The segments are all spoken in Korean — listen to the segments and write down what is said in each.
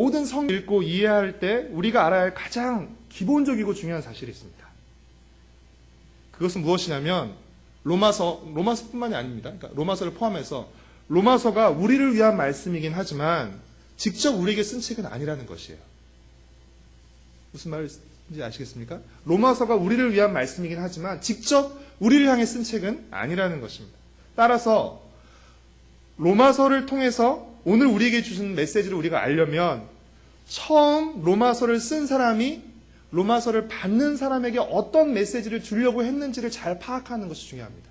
모든 성경 읽고 이해할 때 우리가 알아야 할 가장 기본적이고 중요한 사실이 있습니다. 그것은 무엇이냐면 로마서뿐만이 아닙니다. 그러니까 로마서를 포함해서 로마서가 우리를 위한 말씀이긴 하지만 직접 우리에게 쓴 책은 아니라는 것이에요. 무슨 말인지 아시겠습니까? 로마서가 우리를 위한 말씀이긴 하지만 직접 우리를 향해 쓴 책은 아니라는 것입니다. 따라서 로마서를 통해서 오늘 우리에게 주신 메시지를 우리가 알려면 처음 로마서를 쓴 사람이 로마서를 받는 사람에게 어떤 메시지를 주려고 했는지를 잘 파악하는 것이 중요합니다.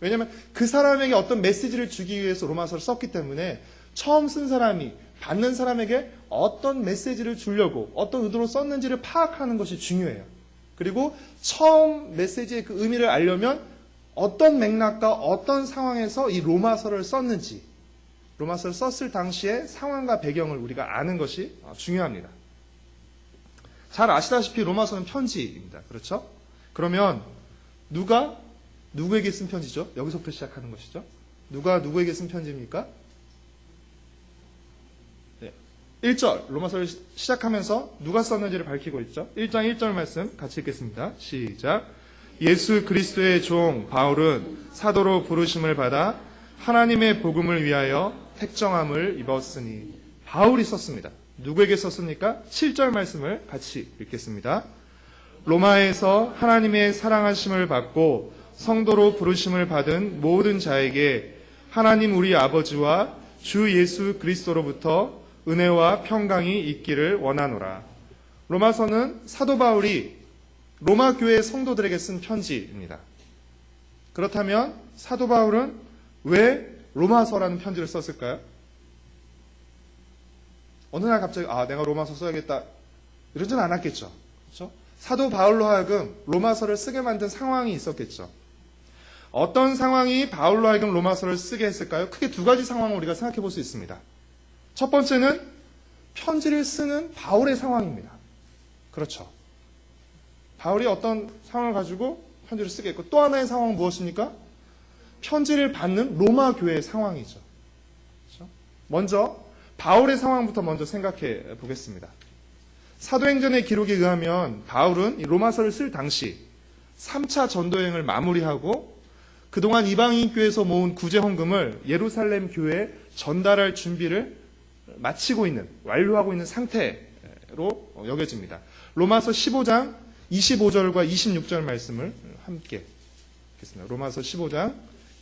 왜냐하면 그 사람에게 어떤 메시지를 주기 위해서 로마서를 썼기 때문에 처음 쓴 사람이 받는 사람에게 어떤 메시지를 주려고 어떤 의도로 썼는지를 파악하는 것이 중요해요. 그리고 처음 메시지의 그 의미를 알려면 어떤 맥락과 어떤 상황에서 이 로마서를 썼는지, 로마서를 썼을 당시의 상황과 배경을 우리가 아는 것이 중요합니다. 잘 아시다시피 로마서는 편지입니다. 그렇죠? 그러면 누가 누구에게 쓴 편지죠? 여기서부터 시작하는 것이죠. 누가 누구에게 쓴 편지입니까? 1절 로마서를 시작하면서 누가 썼는지를 밝히고 있죠. 1장 1절 말씀 같이 읽겠습니다. 시작. 예수 그리스도의 종 바울은 사도로 부르심을 받아 하나님의 복음을 위하여 택정함을 입었으니. 바울이 썼습니다. 누구에게 썼습니까? 7절 말씀을 같이 읽겠습니다. 로마에서 하나님의 사랑하심을 받고 성도로 부르심을 받은 모든 자에게 하나님 우리 아버지와 주 예수 그리스도로부터 은혜와 평강이 있기를 원하노라. 로마서는 사도 바울이 로마 교회 성도들에게 쓴 편지입니다. 그렇다면 사도 바울은 왜 로마서라는 편지를 썼을까요? 어느 날 갑자기 내가 로마서 써야겠다 이러진 않았겠죠. 그렇죠? 사도 바울로 하여금 로마서를 쓰게 만든 상황이 있었겠죠. 어떤 상황이 바울로 하여금 로마서를 쓰게 했을까요? 크게 두 가지 상황을 우리가 생각해 볼 수 있습니다. 첫 번째는 편지를 쓰는 바울의 상황입니다. 그렇죠. 바울이 어떤 상황을 가지고 편지를 쓰게 했고, 또 하나의 상황은 무엇입니까? 편지를 받는 로마 교회의 상황이죠. 그렇죠? 먼저 바울의 상황부터 먼저 생각해 보겠습니다. 사도행전의 기록에 의하면 바울은 이 로마서를 쓸 당시 3차 전도여행을 마무리하고 그동안 이방인 교회에서 모은 구제 헌금을 예루살렘 교회에 전달할 준비를 마치고 있는, 완료하고 있는 상태로 여겨집니다. 로마서 15장 25절과 26절 말씀을 함께 읽겠습니다. 로마서 15장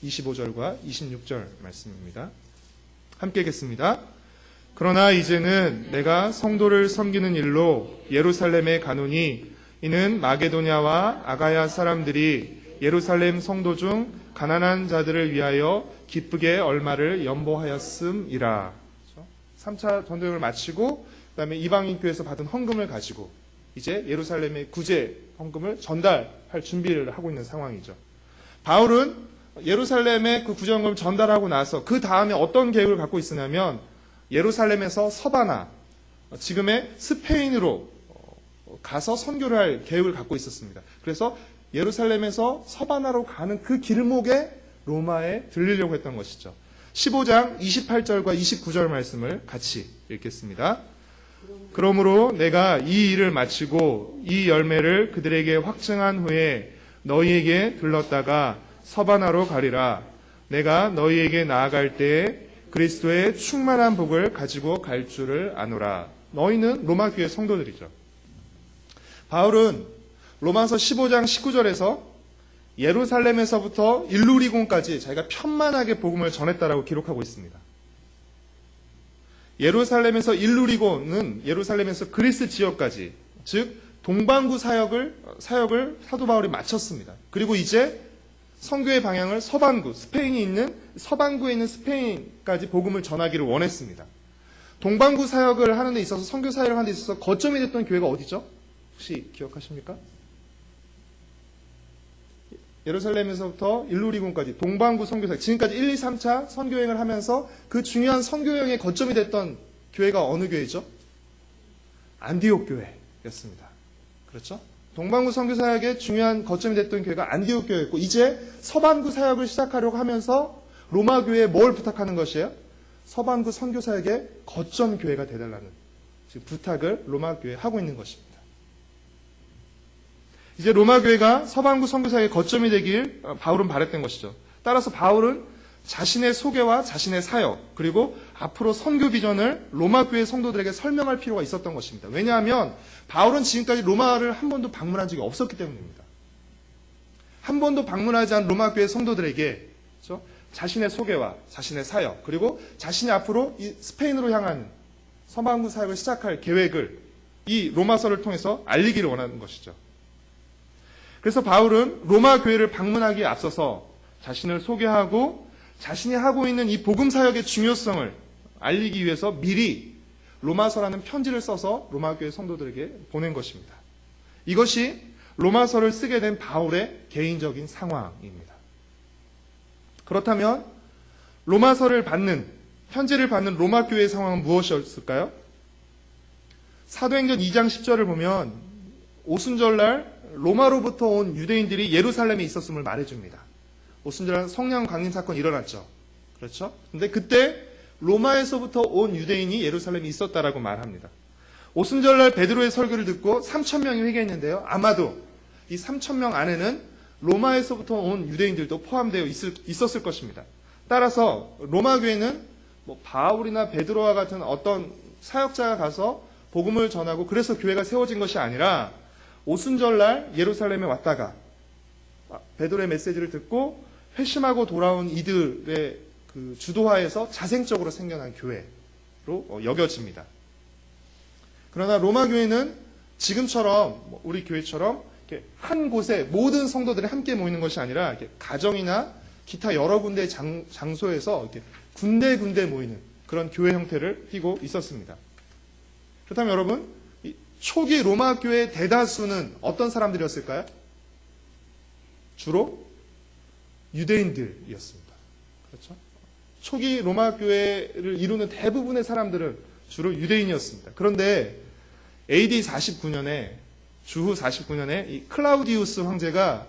25절과 26절 말씀입니다. 함께 읽겠습니다. 그러나 이제는 내가 성도를 섬기는 일로 예루살렘에 가노니 이는 마게도냐와 아가야 사람들이 예루살렘 성도 중 가난한 자들을 위하여 기쁘게 얼마를 연보하였음이라. 3차 전도여행을 마치고 그다음에 이방인 교회에서 받은 헌금을 가지고 이제 예루살렘의 구제 헌금을 전달할 준비를 하고 있는 상황이죠. 바울은 예루살렘에 그 구제 헌금을 전달하고 나서 그 다음에 어떤 계획을 갖고 있으냐면 예루살렘에서 서바나, 지금의 스페인으로 가서 선교를 할 계획을 갖고 있었습니다. 그래서 예루살렘에서 서바나로 가는 그 길목에 로마에 들리려고 했던 것이죠. 15장 28절과 29절 말씀을 같이 읽겠습니다. 그러므로 내가 이 일을 마치고 이 열매를 그들에게 확증한 후에 너희에게 들렀다가 서바나로 가리라. 내가 너희에게 나아갈 때에 그리스도의 충만한 복을 가지고 갈 줄을 아노라. 너희는 로마 교회 성도들이죠. 바울은 로마서 15장 19절에서 예루살렘에서부터 일루리곤까지 자기가 편만하게 복음을 전했다라고 기록하고 있습니다. 예루살렘에서 일루리곤은 예루살렘에서 그리스 지역까지, 즉 동방구 사역을 사도 바울이 마쳤습니다. 그리고 이제 선교의 방향을 서반구에 있는 스페인까지 복음을 전하기를 원했습니다. 동방구 사역을 하는 데 있어서, 선교 사역을 하는 데 있어서 거점이 됐던 교회가 어디죠? 혹시 기억하십니까? 예루살렘에서부터 일루리곤까지 동방구 선교사역, 지금까지 1, 2, 3차 선교여행을 하면서 그 중요한 선교여행의 거점이 됐던 교회가 어느 교회죠? 안디옥 교회였습니다. 그렇죠? 동방구 선교사역의 중요한 거점이 됐던 교회가 안디옥 교회였고, 이제 서반구 사역을 시작하려고 하면서 로마 교회에 뭘 부탁하는 것이에요? 서방구 선교사에게 거점 교회가 되달라는 지금 부탁을 로마 교회에 하고 있는 것입니다. 이제 로마 교회가 서방구 선교사에게 거점이 되길 바울은 바랬던 것이죠. 따라서 바울은 자신의 소개와 자신의 사역 그리고 앞으로 선교 비전을 로마 교회 성도들에게 설명할 필요가 있었던 것입니다. 왜냐하면 바울은 지금까지 로마를 한 번도 방문한 적이 없었기 때문입니다. 한 번도 방문하지 않은 로마 교회 성도들에게 그렇죠? 자신의 소개와 자신의 사역 그리고 자신이 앞으로 이 스페인으로 향한 서방구 사역을 시작할 계획을 이 로마서를 통해서 알리기를 원하는 것이죠. 그래서 바울은 로마 교회를 방문하기에 앞서서 자신을 소개하고 자신이 하고 있는 이 복음 사역의 중요성을 알리기 위해서 미리 로마서라는 편지를 써서 로마 교회 성도들에게 보낸 것입니다. 이것이 로마서를 쓰게 된 바울의 개인적인 상황입니다. 그렇다면 로마서를 받는 편지를 받는 로마 교회의 상황은 무엇이었을까요? 사도행전 2장 10절을 보면 오순절날 로마로부터 온 유대인들이 예루살렘에 있었음을 말해줍니다. 오순절날 성령 강림 사건이 일어났죠. 그렇죠? 근데 그때 로마에서부터 온 유대인이 예루살렘에 있었다라고 말합니다. 오순절날 베드로의 설교를 듣고 3,000명이 회개했는데요. 아마도 이 3,000명 안에는 로마에서부터 온 유대인들도 포함되어 있었을 것입니다. 따라서 로마 교회는 뭐 바울이나 베드로와 같은 어떤 사역자가 가서 복음을 전하고 그래서 교회가 세워진 것이 아니라 오순절날 예루살렘에 왔다가 베드로의 메시지를 듣고 회심하고 돌아온 이들의 그 주도하에서 자생적으로 생겨난 교회로 여겨집니다. 그러나 로마 교회는 지금처럼 우리 교회처럼 이렇게 한 곳에 모든 성도들이 함께 모이는 것이 아니라 이렇게 가정이나 기타 여러 군데의 장소에서 이렇게 군데군데 모이는 그런 교회 형태를 띠고 있었습니다. 그렇다면 여러분, 이 초기 로마 교회의 대다수는 어떤 사람들이었을까요? 주로 유대인들이었습니다. 그렇죠? 초기 로마 교회를 이루는 대부분의 사람들은 주로 유대인이었습니다. 그런데 AD 49년에 주후 49년에 이 클라우디우스 황제가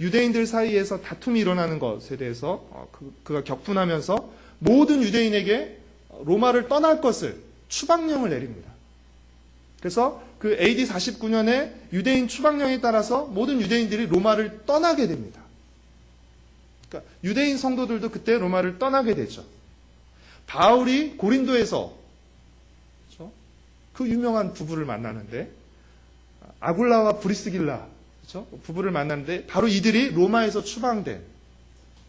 유대인들 사이에서 다툼이 일어나는 것에 대해서 그가 격분하면서 모든 유대인에게 로마를 떠날 것을 추방령을 내립니다. 그래서 그 AD 49년에 유대인 추방령에 따라서 모든 유대인들이 로마를 떠나게 됩니다. 그러니까 유대인 성도들도 그때 로마를 떠나게 되죠. 바울이 고린도에서 그렇죠? 그 유명한 부부를 만나는데 아굴라와 브리스길라 그렇죠? 부부를 만났는데 바로 이들이 로마에서 추방된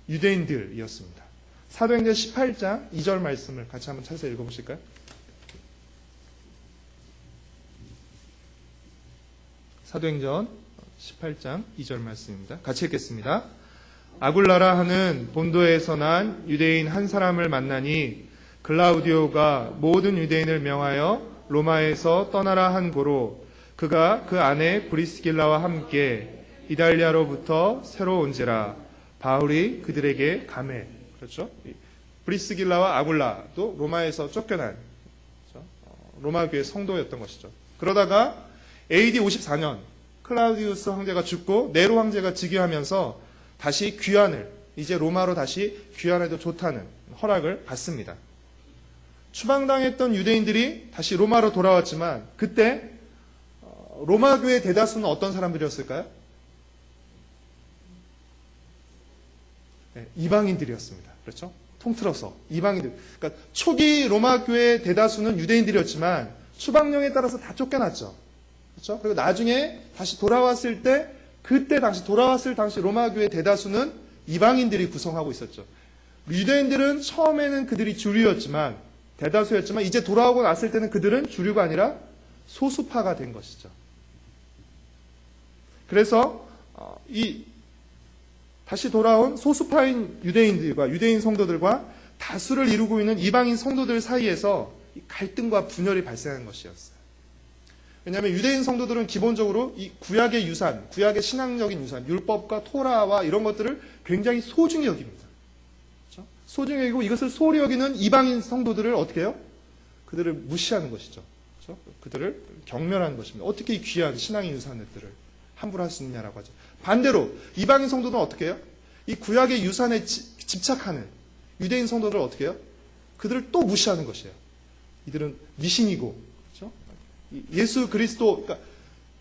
유대인들이었습니다. 사도행전 18장 2절 말씀을 같이 한번 찾아서 읽어보실까요? 사도행전 18장 2절 말씀입니다. 같이 읽겠습니다. 아굴라라 하는 본도에서 난 유대인 한 사람을 만나니 글라우디오가 모든 유대인을 명하여 로마에서 떠나라 한 고로 그가 그 아내 브리스길라와 함께 이달리아로부터 새로 온지라 바울이 그들에게 가매. 그렇죠? 브리스길라와 아굴라도 로마에서 쫓겨난 그렇죠? 로마 교회 성도였던 것이죠. 그러다가 AD 54년 클라우디우스 황제가 죽고 네로 황제가 즉위하면서 다시 귀환을 이제 로마로 다시 귀환해도 좋다는 허락을 받습니다. 추방당했던 유대인들이 다시 로마로 돌아왔지만 그때 로마 교회 대다수는 어떤 사람들이었을까요? 네, 이방인들이었습니다. 그렇죠? 통틀어서 이방인들. 그러니까 초기 로마 교회 대다수는 유대인들이었지만 추방령에 따라서 다 쫓겨났죠. 그렇죠? 그리고 나중에 다시 돌아왔을 때 그때 당시 돌아왔을 당시 로마 교회 대다수는 이방인들이 구성하고 있었죠. 유대인들은 처음에는 그들이 주류였지만 대다수였지만 이제 돌아오고 났을 때는 그들은 주류가 아니라 소수파가 된 것이죠. 그래서 이 다시 돌아온 소수파인 유대인들과 유대인 성도들과 다수를 이루고 있는 이방인 성도들 사이에서 갈등과 분열이 발생한 것이었어요. 왜냐하면 유대인 성도들은 기본적으로 이 구약의 유산, 구약의 신앙적인 유산, 율법과 토라와 이런 것들을 굉장히 소중히 여깁니다. 그렇죠? 소중히 여기고 이것을 소홀히 여기는 이방인 성도들을 어떻게 해요? 그들을 무시하는 것이죠. 그렇죠? 그들을 경멸하는 것입니다. 어떻게 이 귀한 신앙의 유산들을 함부로 할 수 있느냐라고 하죠. 반대로 이방인 성도들은 어떻게 해요? 이 구약의 유산에 집착하는 유대인 성도들을 어떻게 해요? 그들을 또 무시하는 것이에요. 이들은 미신이고, 그렇죠? 예수 그리스도, 그러니까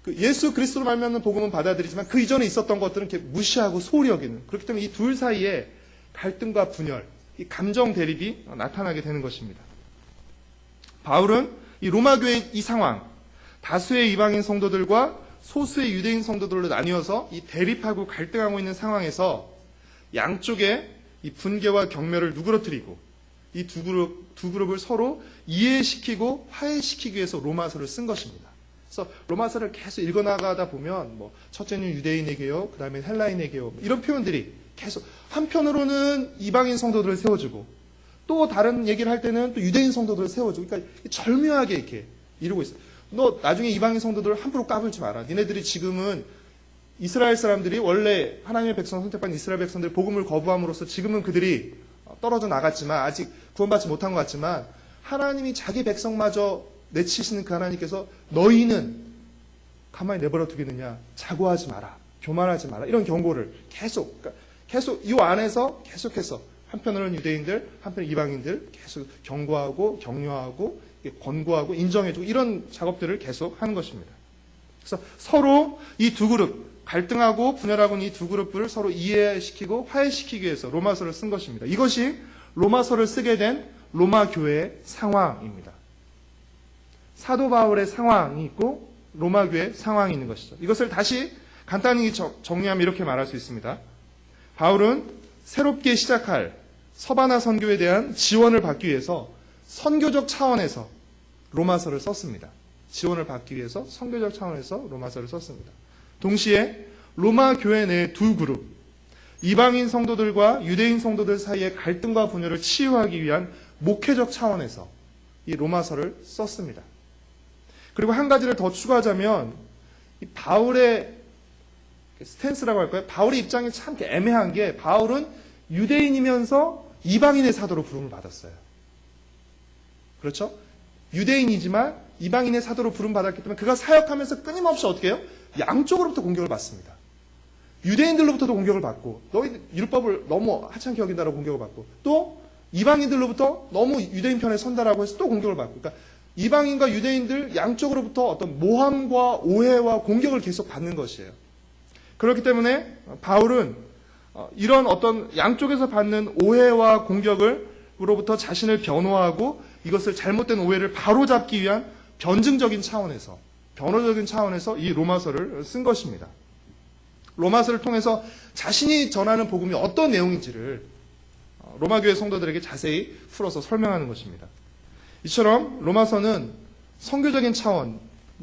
그 예수 그리스도로 말미암는 복음은 받아들이지만 그 이전에 있었던 것들은 이렇게 무시하고 소홀히 여기는, 그렇기 때문에 이 둘 사이에 갈등과 분열, 이 감정 대립이 나타나게 되는 것입니다. 바울은 이 로마 교회의 이 상황, 다수의 이방인 성도들과 소수의 유대인 성도들로 나뉘어서 이 대립하고 갈등하고 있는 상황에서 양쪽에 이 분개와 경멸을 누그러뜨리고 이 두 그룹을 서로 이해시키고 화해시키기 위해서 로마서를 쓴 것입니다. 그래서 로마서를 계속 읽어나가다 보면 뭐 첫째는 유대인에게요, 그 다음에 헬라인에게요, 이런 표현들이 계속, 한편으로는 이방인 성도들을 세워주고 또 다른 얘기를 할 때는 또 유대인 성도들을 세워주고, 그러니까 절묘하게 이렇게 이루고 있어요. 너 나중에 이방인 성도들을 함부로 까불지 마라. 니네들이 지금은 이스라엘 사람들이 원래 하나님의 백성 선택받은 이스라엘 백성들 복음을 거부함으로써 지금은 그들이 떨어져 나갔지만, 아직 구원받지 못한 것 같지만, 하나님이 자기 백성마저 내치시는 그 하나님께서 너희는 가만히 내버려 두겠느냐, 자고하지 마라, 교만하지 마라, 이런 경고를 계속, 그러니까 계속 이 안에서 계속해서 한편으로는 유대인들, 한편으로는 이방인들 계속 경고하고 격려하고 권고하고 인정해주고 이런 작업들을 계속 하는 것입니다. 그래서 서로 이 두 그룹, 갈등하고 분열하고 있는 이 두 그룹을 서로 이해시키고 화해시키기 위해서 로마서를 쓴 것입니다. 이것이 로마서를 쓰게 된 로마 교회의 상황입니다. 사도 바울의 상황이 있고 로마 교회의 상황이 있는 것이죠. 이것을 다시 간단히 정리하면 이렇게 말할 수 있습니다. 바울은 새롭게 시작할 서바나 선교에 대한 지원을 받기 위해서 선교적 차원에서 로마서를 썼습니다. 지원을 받기 위해서 선교적 차원에서 로마서를 썼습니다. 동시에 로마 교회 내 두 그룹, 이방인 성도들과 유대인 성도들 사이의 갈등과 분열을 치유하기 위한 목회적 차원에서 이 로마서를 썼습니다. 그리고 한 가지를 더 추가하자면 이 바울의 스탠스라고 할까요? 바울의 입장이 참 애매한 게, 바울은 유대인이면서 이방인의 사도로 부름을 받았어요. 그렇죠? 유대인이지만 이방인의 사도로 부름받았기 때문에 그가 사역하면서 끊임없이 어떻게 해요? 양쪽으로부터 공격을 받습니다. 유대인들로부터도 공격을 받고, 너희 율법을 너무 하찮게 여긴다라고 공격을 받고, 또 이방인들로부터 너무 유대인 편에 선다라고 해서 또 공격을 받고, 그러니까 이방인과 유대인들 양쪽으로부터 어떤 모함과 오해와 공격을 계속 받는 것이에요. 그렇기 때문에 바울은 이런 어떤 양쪽에서 받는 오해와 공격으로부터 자신을 변호하고 이것을 잘못된 오해를 바로잡기 위한 변증적인 차원에서, 변호적인 차원에서 이 로마서를 쓴 것입니다. 로마서를 통해서 자신이 전하는 복음이 어떤 내용인지를 로마 교회 성도들에게 자세히 풀어서 설명하는 것입니다. 이처럼 로마서는 선교적인 차원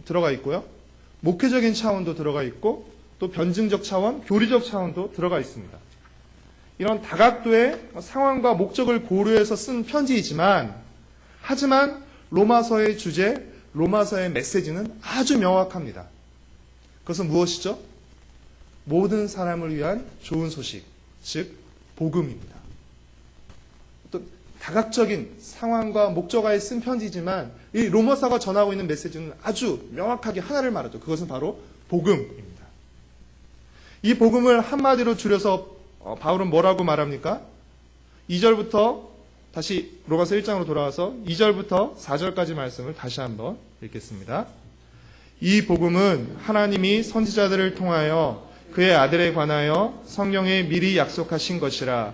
들어가 있고요, 목회적인 차원도 들어가 있고, 또 변증적 차원, 교리적 차원도 들어가 있습니다. 이런 다각도의 상황과 목적을 고려해서 쓴 편지이지만, 하지만 로마서의 주제, 로마서의 메시지는 아주 명확합니다. 그것은 무엇이죠? 모든 사람을 위한 좋은 소식, 즉 복음입니다. 어떤 다각적인 상황과 목적하에 쓴 편지지만 이 로마서가 전하고 있는 메시지는 아주 명확하게 하나를 말하죠. 그것은 바로 복음입니다. 이 복음을 한마디로 줄여서 바울은 뭐라고 말합니까? 2절부터 다시 로마서 1장으로 돌아와서 2절부터 4절까지 말씀을 다시 한번 읽겠습니다. 이 복음은 하나님이 선지자들을 통하여 그의 아들에 관하여 성경에 미리 약속하신 것이라.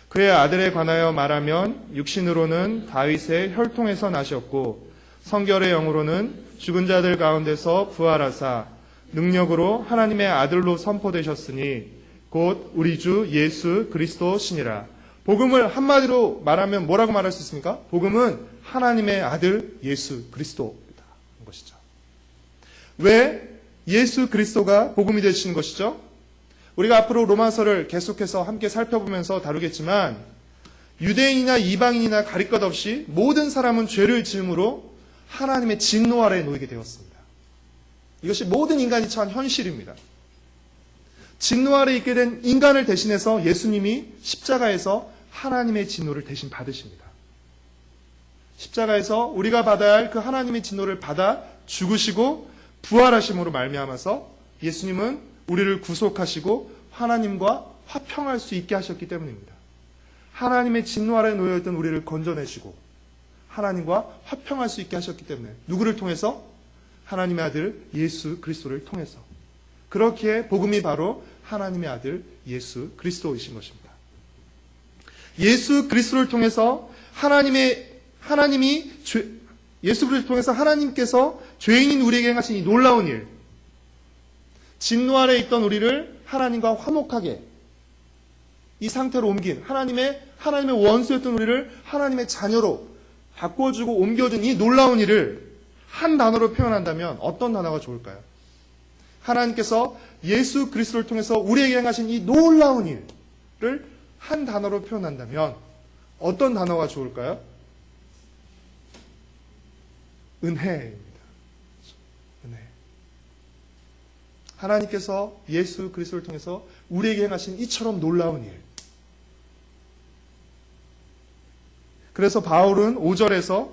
그의 아들에 관하여 말하면 육신으로는 다윗의 혈통에서 나셨고 성결의 영으로는 죽은 자들 가운데서 부활하사 능력으로 하나님의 아들로 선포되셨으니 곧 우리 주 예수 그리스도시니라. 복음을 한마디로 말하면 뭐라고 말할 수 있습니까? 복음은 하나님의 아들 예수 그리스도이다. 것이죠. 왜 예수 그리스도가 복음이 되시는 것이죠? 우리가 앞으로 로마서를 계속해서 함께 살펴보면서 다루겠지만 유대인이나 이방인이나 가릴 것 없이 모든 사람은 죄를 지음으로 하나님의 진노 아래에 놓이게 되었습니다. 이것이 모든 인간이 처한 현실입니다. 진노 아래에 있게 된 인간을 대신해서 예수님이 십자가에서 하나님의 진노를 대신 받으십니다. 십자가에서 우리가 받아야 할 그 하나님의 진노를 받아 죽으시고 부활하심으로 말미암아서 예수님은 우리를 구속하시고 하나님과 화평할 수 있게 하셨기 때문입니다. 하나님의 진노 아래에 놓여있던 우리를 건져내시고 하나님과 화평할 수 있게 하셨기 때문에 누구를 통해서? 하나님의 아들 예수 그리스도를 통해서. 그렇기에 복음이 바로 하나님의 아들 예수 그리스도이신 것입니다. 예수 그리스도를 통해서 예수 그리스도를 통해서 하나님께서 죄인인 우리에게 행하신 이 놀라운 일, 진노 아래 있던 우리를 하나님과 화목하게 이 상태로 옮긴 하나님의 원수였던 우리를 하나님의 자녀로 바꿔주고 옮겨준 이 놀라운 일을 한 단어로 표현한다면 어떤 단어가 좋을까요? 하나님께서 예수 그리스도를 통해서 우리에게 행하신 이 놀라운 일을 한 단어로 표현한다면 어떤 단어가 좋을까요? 은혜입니다. 은혜. 하나님께서 예수 그리스도를 통해서 우리에게 행하신 이처럼 놀라운 일. 그래서 바울은 5절에서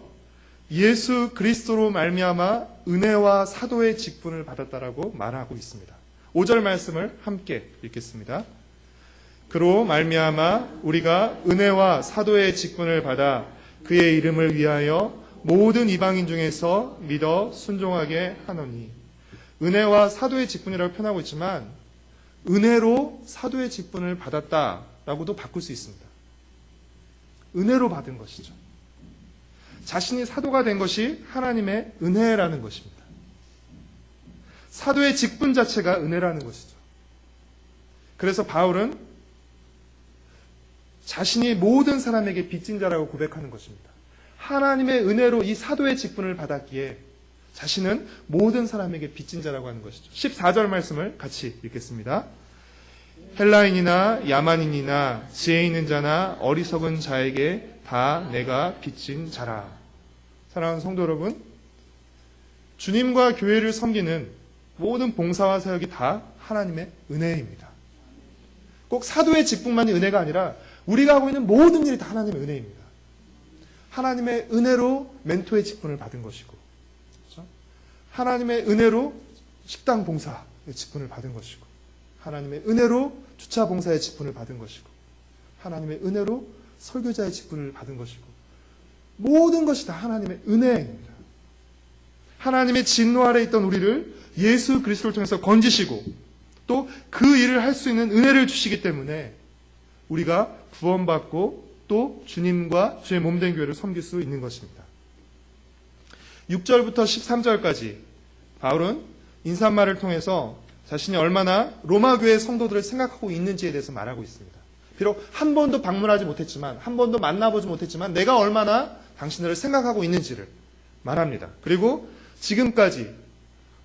예수 그리스도로 말미암아 은혜와 사도의 직분을 받았다라고 말하고 있습니다. 5절 말씀을 함께 읽겠습니다. 그로 말미암아 우리가 은혜와 사도의 직분을 받아 그의 이름을 위하여 모든 이방인 중에서 믿어 순종하게 하노니. 은혜와 사도의 직분이라고 표현하고 있지만 은혜로 사도의 직분을 받았다라고도 바꿀 수 있습니다. 은혜로 받은 것이죠. 자신이 사도가 된 것이 하나님의 은혜라는 것입니다. 사도의 직분 자체가 은혜라는 것이죠. 그래서 바울은 자신이 모든 사람에게 빚진 자라고 고백하는 것입니다. 하나님의 은혜로 이 사도의 직분을 받았기에 자신은 모든 사람에게 빚진 자라고 하는 것이죠. 14절 말씀을 같이 읽겠습니다. 헬라인이나 야만인이나 지혜 있는 자나 어리석은 자에게 다 내가 빚진 자라. 사랑하는 성도 여러분, 주님과 교회를 섬기는 모든 봉사와 사역이 다 하나님의 은혜입니다. 꼭 사도의 직분만이 은혜가 아니라 우리가 하고 있는 모든 일이 다 하나님의 은혜입니다. 하나님의 은혜로 멘토의 직분을 받은 것이고, 그렇죠? 하나님의 은혜로 식당 봉사의 직분을 받은 것이고, 하나님의 은혜로 주차 봉사의 직분을 받은 것이고, 하나님의 은혜로 설교자의 직분을 받은 것이고, 모든 것이 다 하나님의 은혜입니다. 하나님의 진노 아래 있던 우리를 예수 그리스도를 통해서 건지시고 또 그 일을 할 수 있는 은혜를 주시기 때문에 우리가 구원받고 또 주님과 주의 몸된 교회를 섬길 수 있는 것입니다. 6절부터 13절까지 바울은 인사말을 통해서 자신이 얼마나 로마 교회 성도들을 생각하고 있는지에 대해서 말하고 있습니다. 비록 한 번도 방문하지 못했지만, 한 번도 만나보지 못했지만 내가 얼마나 당신들을 생각하고 있는지를 말합니다. 그리고 지금까지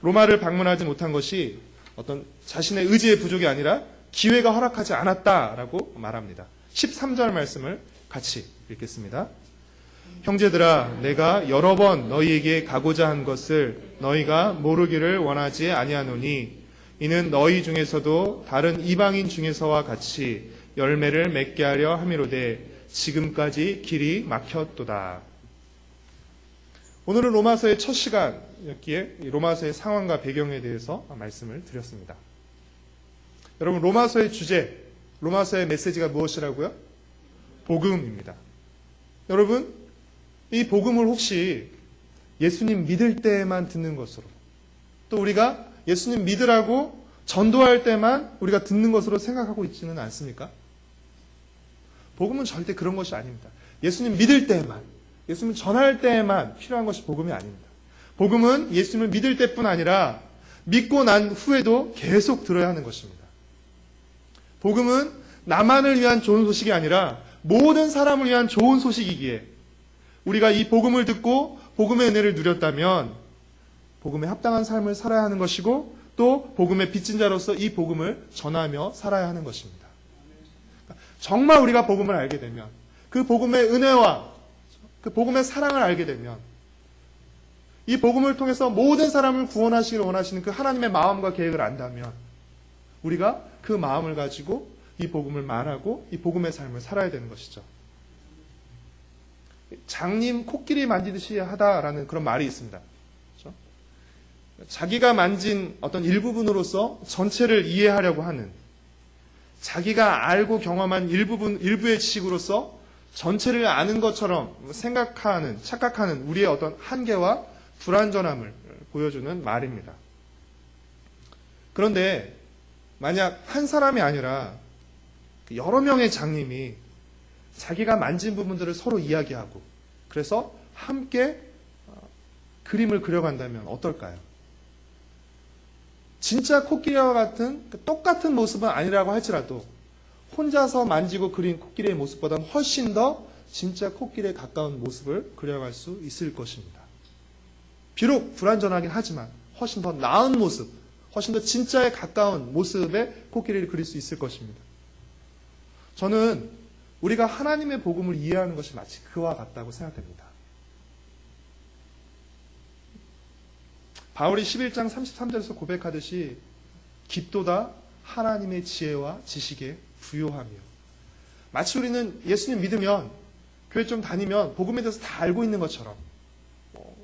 로마를 방문하지 못한 것이 어떤 자신의 의지의 부족이 아니라 기회가 허락하지 않았다라고 말합니다. 13절 말씀을 같이 읽겠습니다. 형제들아, 내가 여러 번 너희에게 가고자 한 것을 너희가 모르기를 원하지 아니하노니 이는 너희 중에서도 다른 이방인 중에서와 같이 열매를 맺게 하려 함이로되 지금까지 길이 막혔도다. 오늘은 로마서의 첫 시간이었기에 로마서의 상황과 배경에 대해서 말씀을 드렸습니다. 여러분, 로마서의 주제, 로마서의 메시지가 무엇이라고요? 복음입니다. 여러분, 이 복음을 혹시 예수님 믿을 때만 듣는 것으로, 또 우리가 예수님 믿으라고 전도할 때만 우리가 듣는 것으로 생각하고 있지는 않습니까? 복음은 절대 그런 것이 아닙니다. 예수님 믿을 때만, 예수님 전할 때만 필요한 것이 복음이 아닙니다. 복음은 예수님을 믿을 때뿐 아니라 믿고 난 후에도 계속 들어야 하는 것입니다. 복음은 나만을 위한 좋은 소식이 아니라 모든 사람을 위한 좋은 소식이기에 우리가 이 복음을 듣고 복음의 은혜를 누렸다면 복음에 합당한 삶을 살아야 하는 것이고 또 복음의 빚진 자로서 이 복음을 전하며 살아야 하는 것입니다. 정말 우리가 복음을 알게 되면 그 복음의 은혜와 그 복음의 사랑을 알게 되면 이 복음을 통해서 모든 사람을 구원하시기를 원하시는 그 하나님의 마음과 계획을 안다면 우리가 그 마음을 가지고 이 복음을 말하고 이 복음의 삶을 살아야 되는 것이죠. 장님 코끼리 만지듯이 하다라는 그런 말이 있습니다. 그렇죠? 자기가 만진 어떤 일부분으로서 전체를 이해하려고 하는, 자기가 알고 경험한 일부의 지식으로서 전체를 아는 것처럼 착각하는 우리의 어떤 한계와 불완전함을 보여주는 말입니다. 그런데 만약 한 사람이 아니라 여러 명의 장님이 자기가 만진 부분들을 서로 이야기하고 그래서 함께 그림을 그려간다면 어떨까요? 진짜 코끼리와 같은 똑같은 모습은 아니라고 할지라도 혼자서 만지고 그린 코끼리의 모습보다는 훨씬 더 진짜 코끼리에 가까운 모습을 그려갈 수 있을 것입니다. 비록 불완전하긴 하지만 훨씬 더 나은 모습, 훨씬 더 진짜에 가까운 모습의 코끼리를 그릴 수 있을 것입니다. 저는 우리가 하나님의 복음을 이해하는 것이 마치 그와 같다고 생각됩니다. 바울이 11장 33절에서 고백하듯이 깊도다 하나님의 지혜와 지식에 부요하며, 마치 우리는 예수님 믿으면 교회 좀 다니면 복음에 대해서 다 알고 있는 것처럼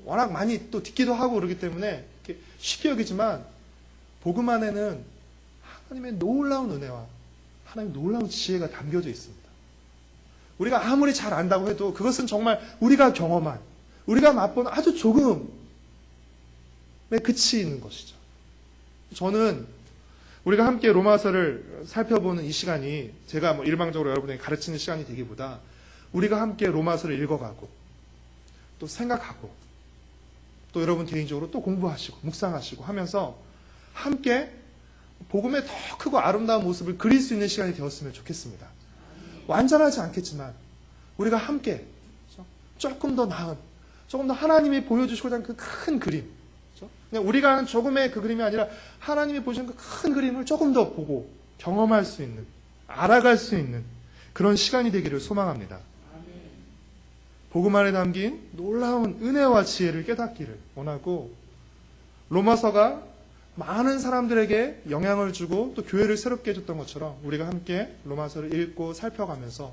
워낙 많이 또 듣기도 하고 그러기 때문에 이렇게 쉽게 여기지만 복음 안에는 하나님의 놀라운 은혜와 하나님의 놀라운 지혜가 담겨져 있습니다. 우리가 아무리 잘 안다고 해도 그것은 정말 우리가 경험한, 우리가 맛본 아주 조금에 그치는 것이죠. 저는 우리가 함께 로마서를 살펴보는 이 시간이 제가 일방적으로 여러분에게 가르치는 시간이 되기보다 우리가 함께 로마서를 읽어가고 또 생각하고 또 여러분 개인적으로 또 공부하시고 묵상하시고 하면서 함께 복음의 더 크고 아름다운 모습을 그릴 수 있는 시간이 되었으면 좋겠습니다. 완전하지 않겠지만 우리가 함께 조금 더 나은, 조금 더 하나님이 보여주시고자 하는 그 큰 그림, 그냥 우리가 하는 조금의 그 그림이 아니라 하나님이 보시는 그 큰 그림을 조금 더 보고 경험할 수 있는, 알아갈 수 있는 그런 시간이 되기를 소망합니다. 복음 안에 담긴 놀라운 은혜와 지혜를 깨닫기를 원하고, 로마서가 많은 사람들에게 영향을 주고 또 교회를 새롭게 해줬던 것처럼 우리가 함께 로마서를 읽고 살펴가면서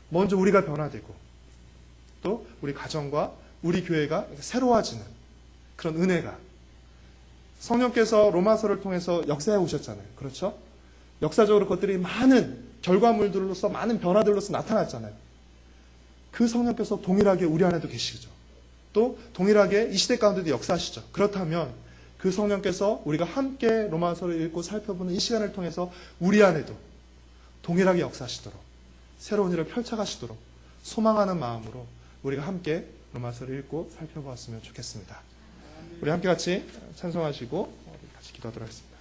먼저 우리가 변화되고 또 우리 가정과 우리 교회가 새로워지는 그런 은혜가, 성령께서 로마서를 통해서 역사해 오셨잖아요. 그렇죠? 역사적으로 그것들이 많은 결과물들로서, 많은 변화들로서 나타났잖아요. 그 성령께서 동일하게 우리 안에도 계시죠. 또 동일하게 이 시대 가운데도 역사하시죠. 그렇다면 그 성령께서 우리가 함께 로마서를 읽고 살펴보는 이 시간을 통해서 우리 안에도 동일하게 역사하시도록, 새로운 일을 펼쳐가시도록 소망하는 마음으로 우리가 함께 로마서를 읽고 살펴보았으면 좋겠습니다. 우리 함께 같이 찬송하시고 같이 기도하도록 하겠습니다.